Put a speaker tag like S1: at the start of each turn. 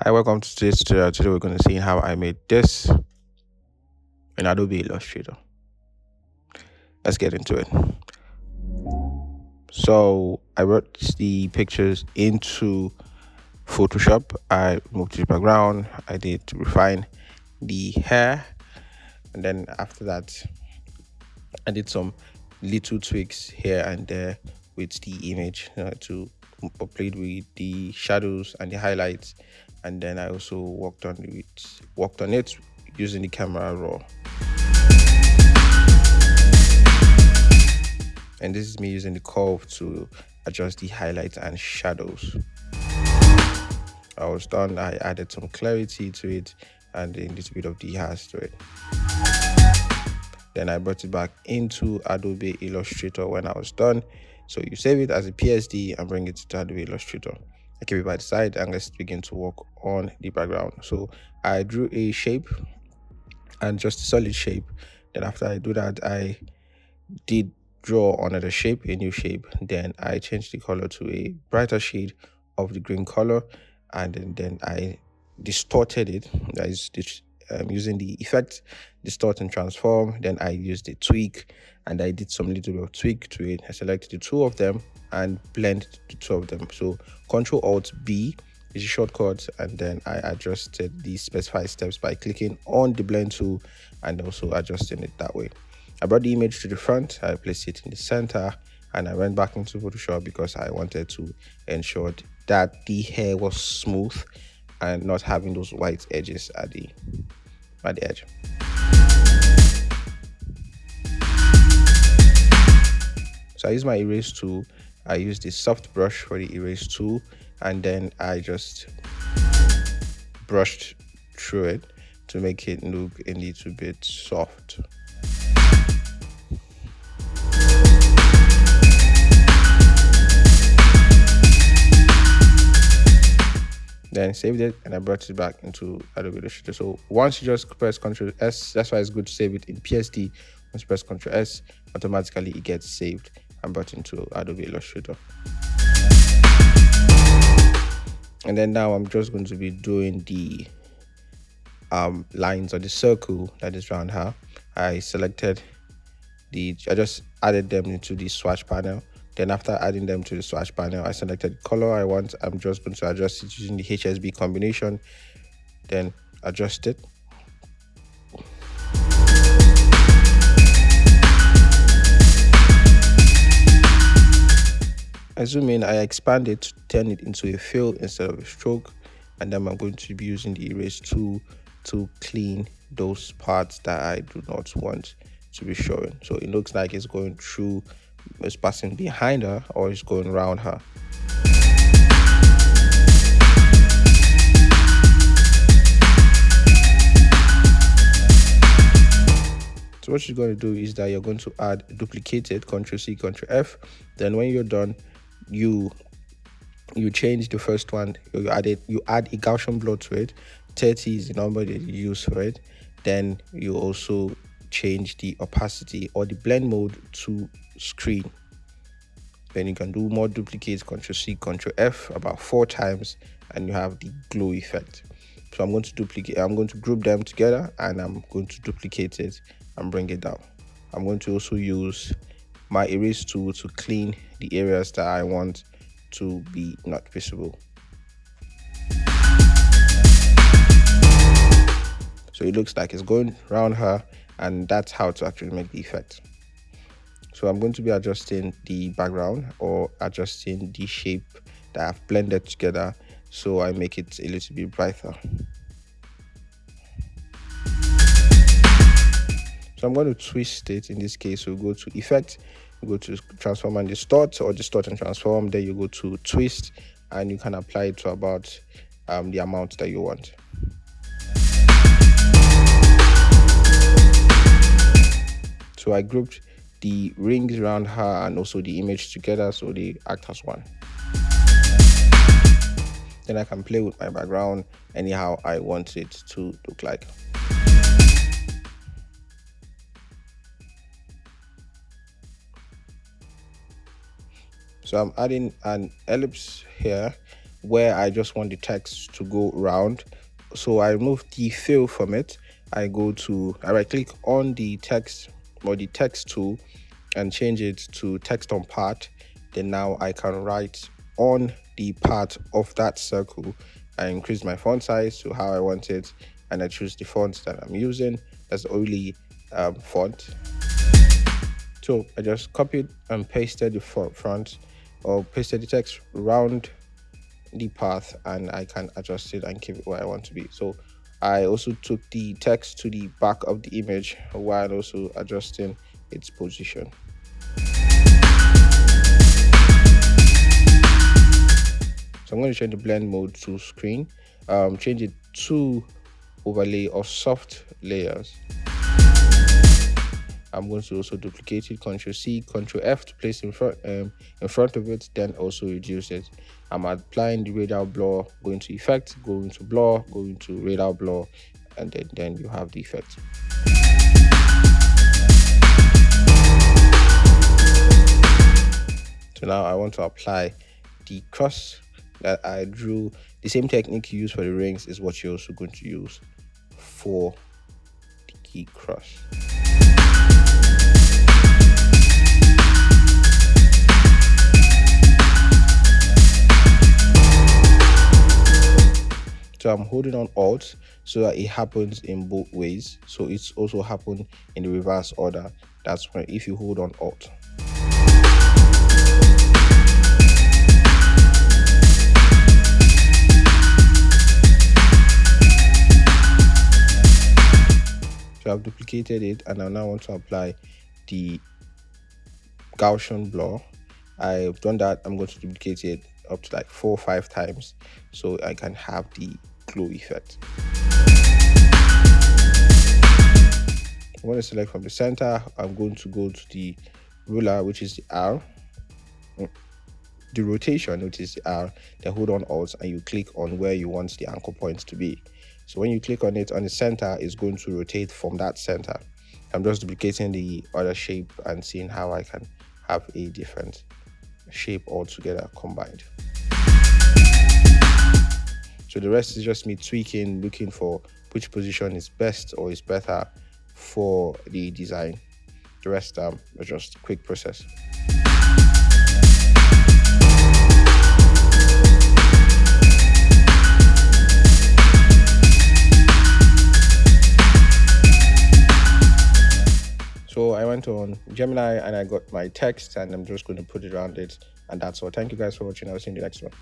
S1: Hi, welcome to today's tutorial. Today we're going to see how I made this in Adobe Illustrator. Let's get into it. So I brought the pictures into Photoshop. I moved to the background. I did refine the hair, and then after that, I did some little tweaks here and there with the image to played with the shadows and the highlights, and then I also worked on it using the camera raw. And this is me using the curve to adjust the highlights and shadows. I was done. I added some clarity to it and a little bit of dehaz to it. Then I brought it back into Adobe Illustrator when I was done. So you save it as a PSD and bring it to Adobe Illustrator. I keep it by the side and let's begin to work on the background. So I drew a shape and just a solid shape. Then after I do that, I did draw another shape, a new shape. Then I changed the color to a brighter shade of the green color, and then I distorted it. That is using the effect distort and transform. Then I used the tweak, and I did some little bit of tweak to it. I selected the two of them and blend the two of them. So Control Alt B is a shortcut, and then I adjusted the specified steps by clicking on the blend tool and also adjusting it that way. I brought the image to the front, I placed it in the center, and I went back into Photoshop because I wanted to ensure that the hair was smooth and not having those white edges at the edge. So I use my erase tool. I use the soft brush for the erase tool, and then I just brushed through it to make it look a little bit soft. Then saved it and I brought it back into Adobe Illustrator. So once you just press Ctrl S, that's why it's good to save it in PSD. Once you press Ctrl S, automatically it gets saved and brought into Adobe Illustrator. And then now I'm just going to be doing the lines or the circle that is around her. I just added them into the swatch panel. Then after adding them to the swatch panel, I selected the color I want. I'm just going to adjust it using the HSB combination, then adjust it. I zoom in, I expand it to turn it into a fill instead of a stroke, and then I'm going to be using the erase tool to clean those parts that I do not want to be showing. So it looks like it's going through, it's passing behind her, or it's going around her. So what you're going to do is that you're going to add duplicated, Ctrl C, Ctrl F. Then when you're done, you change the first one. You add a Gaussian blur to it. 30 is the number that you use for it. Then you also change the opacity or the blend mode to screen. Then you can do more duplicates, Ctrl C, Ctrl F about 4 times, and you have the glow effect. So I'm going to group them together, and I'm going to duplicate it and bring it down. I'm going to also use my erase tool to clean the areas that I want to be not visible. So it looks like it's going around her, and that's how to actually make the effect. So I'm going to be adjusting the background or adjusting the shape that I've blended together, so I make it a little bit brighter. So I'm going to twist it. In this case, we'll go to Effect, you go to Transform and Distort, or Distort and Transform. Then you go to Twist, and you can apply it to about the amount that you want. So I grouped the rings around her and also the image together, so they act as one. Then I can play with my background anyhow I want it to look like. So I'm adding an ellipse here, where I just want the text to go round. So I remove the fill from it. I right click on the text or the text tool and change it to text on part. Then now I can write on the part of that circle. I increase my font size to how I want it, and I choose the font that I'm using. That's the only font. So I just copied and pasted the front, or pasted the text around the path, and I can adjust it and keep it where I want to be. So I also took the text to the back of the image while also adjusting its position. So I'm going to change the blend mode to screen, change it to overlay or soft layers. I'm going to also duplicate it, Ctrl C, Ctrl F to place in front of it, then also reduce it. I'm applying the radial blur, going to effect, going to blur, going to radial blur, and then you have the effect. So now I want to apply the cross that I drew. The same technique you use for the rings is what you're also going to use for the key cross. So I'm holding on Alt so that it happens in both ways. So it's also happened in the reverse order. That's when if you hold on Alt. So I've duplicated it, and I now want to apply the Gaussian blur. I've done that. I'm going to duplicate it up to like 4 or 5 times so I can have the glow effect. I'm going to select from the center. I'm going to go to the ruler, which is the R, the rotation, which is the R, then hold on Alt and you click on where you want the anchor point to be. So when you click on it on the center, it's going to rotate from that center. I'm just duplicating the other shape and seeing how I can have a different shape altogether combined. So the rest is just me tweaking, looking for which position is best or is better for the design. The rest is just a quick process. So I went on Gemini and I got my text, and I'm just going to put it around it, and that's all. Thank you guys for watching. I'll see you in the next one.